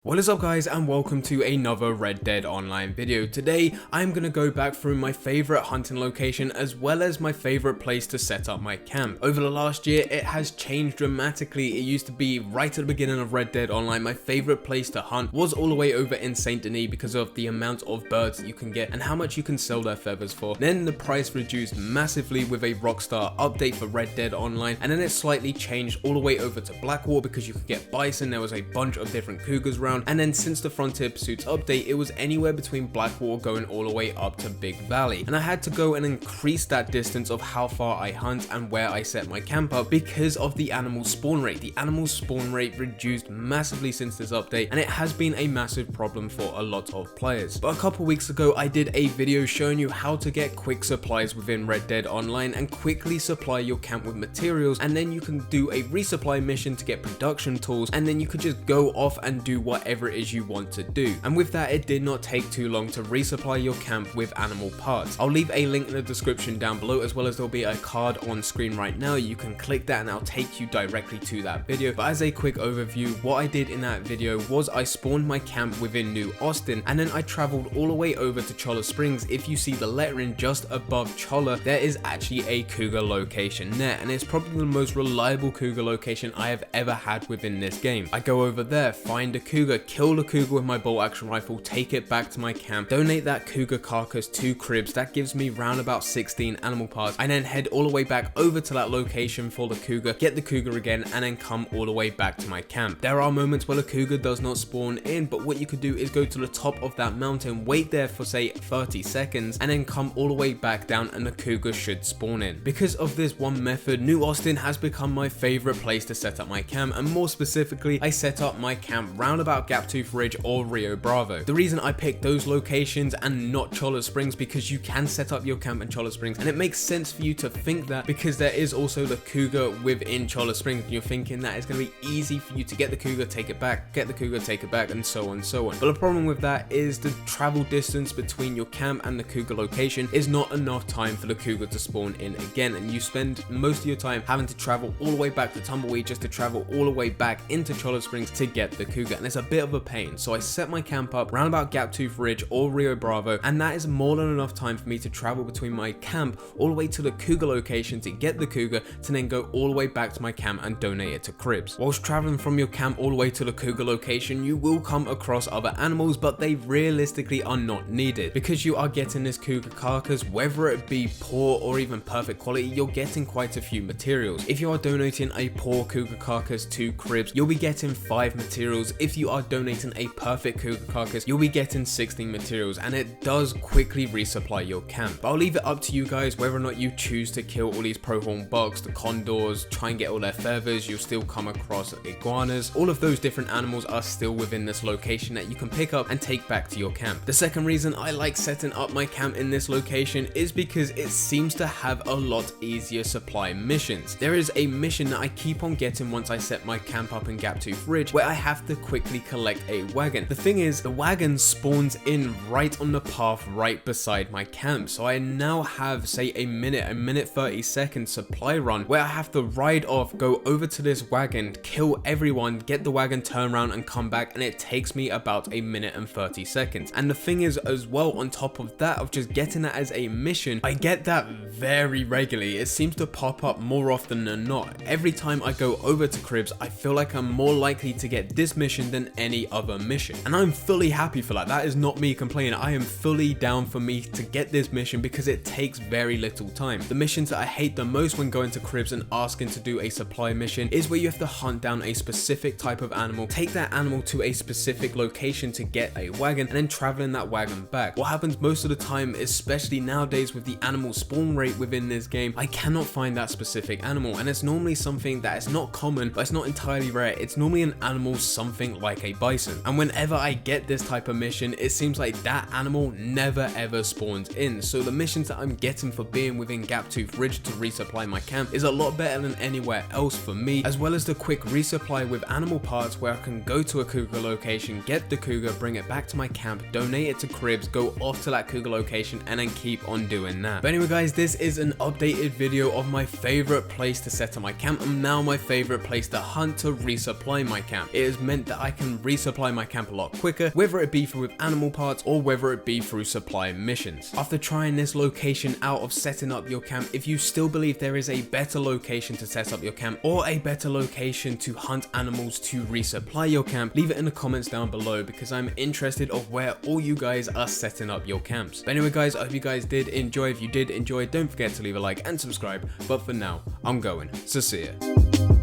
What is up guys, and welcome to another Red Dead Online video. Today I'm going to go back through my favorite hunting location as well as my favorite place to set up my camp. Over the last year it has changed dramatically. It used to be right at the beginning of Red Dead Online, my favorite place to hunt was all the way over in Saint Denis because of the amount of birds that you can get and how much you can sell their feathers for. Then the price reduced massively with a Rockstar update for Red Dead Online, and then it slightly changed all the way over to Blackwater because you could get bison. There was a bunch of different cougars around. And then since the Frontier Pursuits update, it was anywhere between Blackwater going all the way up to Big Valley. And I had to go and increase that distance of how far I hunt and where I set my camp up because of the animal spawn rate. The animal spawn rate reduced massively since this update, and it has been a massive problem for a lot of players. But a couple weeks ago, I did a video showing you how to get quick supplies within Red Dead Online and quickly supply your camp with materials, and then you can do a resupply mission to get production tools, and then you could just go off and do whatever it is you want to do. And with that, it did not take too long to resupply your camp with animal parts. I'll leave a link in the description down below, as well as there'll be a card on screen right now. You can click that and I'll take you directly to that video. But as a quick overview, what I did in that video was I spawned my camp within New Austin, and then I traveled all the way over to Cholla Springs. If you see the lettering just above Cholla, there is actually a cougar location there, and it's probably the most reliable cougar location I have ever had within this game. I go over there, find a cougar, kill the cougar with my bolt action rifle, take it back to my camp, donate that cougar carcass to Cribs. That gives me round about 16 animal parts. I then head all the way back over to that location for the cougar, get the cougar again, and then come all the way back to my camp. There are moments where the cougar does not spawn in, but what you could do is go to the top of that mountain, wait there for say 30 seconds, and then come all the way back down and the cougar should spawn in. Because of this one method, New Austin has become my favorite place to set up my camp, and more specifically, I set up my camp round about Gaptooth Ridge or Rio Bravo. The reason I picked those locations and not Cholla Springs, because you can set up your camp in Cholla Springs, and it makes sense for you to think that because there is also the cougar within Cholla Springs. You're thinking that it's going to be easy for you to get the cougar, take it back, get the cougar, take it back, and so on and so on. But the problem with that is the travel distance between your camp and the cougar location is not enough time for the cougar to spawn in again, and you spend most of your time having to travel all the way back to Tumbleweed just to travel all the way back into Cholla Springs to get the cougar, and it's a bit of a pain. So I set my camp up round about Gaptooth Ridge or Rio Bravo, and that is more than enough time for me to travel between my camp all the way to the cougar location to get the cougar, to then go all the way back to my camp and donate it to Cribs. Whilst traveling from your camp all the way to the cougar location, you will come across other animals, but they realistically are not needed because you are getting this cougar carcass, whether it be poor or even perfect quality. You're getting quite a few materials. If you are donating a poor cougar carcass to Cribs, you'll be getting 5 materials. If you are donating a perfect cougar carcass, you'll be getting 16 materials, and it does quickly resupply your camp. But I'll leave it up to you guys whether or not you choose to kill all these pronghorn bucks, the condors, try and get all their feathers. You'll still come across iguanas. All of those different animals are still within this location that you can pick up and take back to your camp. The second reason I like setting up my camp in this location is because it seems to have a lot easier supply missions. There is a mission that I keep on getting once I set my camp up in Gaptooth Ridge where I have to quickly collect a wagon. The thing is, the wagon spawns in right on the path right beside my camp, so I now have say a minute 30 second supply run where I have to ride off, go over to this wagon, kill everyone, get the wagon, turn around and come back, and it takes me about a minute and 30 seconds. And the thing is as well, on top of that, of just getting that as a mission, I get that very regularly. It seems to pop up more often than not. Every time I go over to Cribs, I feel like I'm more likely to get this mission than any other mission, and I'm fully happy for that. That is not me complaining. I am fully down for me to get this mission because it takes very little time. The missions that I hate the most when going to Cribs and asking to do a supply mission is where you have to hunt down a specific type of animal, take that animal to a specific location to get a wagon, and then traveling that wagon back. What happens most of the time, especially nowadays with the animal spawn rate within this game, I cannot find that specific animal, and it's normally something that is not common, but it's not entirely rare. It's normally an animal something like a bison, and whenever I get this type of mission, it seems like that animal never ever spawns in. So the missions that I'm getting for being within Gaptooth Ridge to resupply my camp is a lot better than anywhere else for me, as well as the quick resupply with animal parts where I can go to a cougar location, get the cougar, bring it back to my camp, donate it to Cribs, go off to that cougar location, and then keep on doing that. But anyway guys, this is an updated video of my favorite place to set up my camp, and now my favorite place to hunt to resupply my camp. It has meant that I can can resupply my camp a lot quicker, whether it be through with animal parts or whether it be through supply missions. After trying this location out of setting up your camp, if you still believe there is a better location to set up your camp or a better location to hunt animals to resupply your camp, leave it in the comments down below because I'm interested of where all you guys are setting up your camps. But anyway guys, I hope you guys did enjoy. If you did enjoy, don't forget to leave a like and subscribe. But for now, I'm going. So see ya.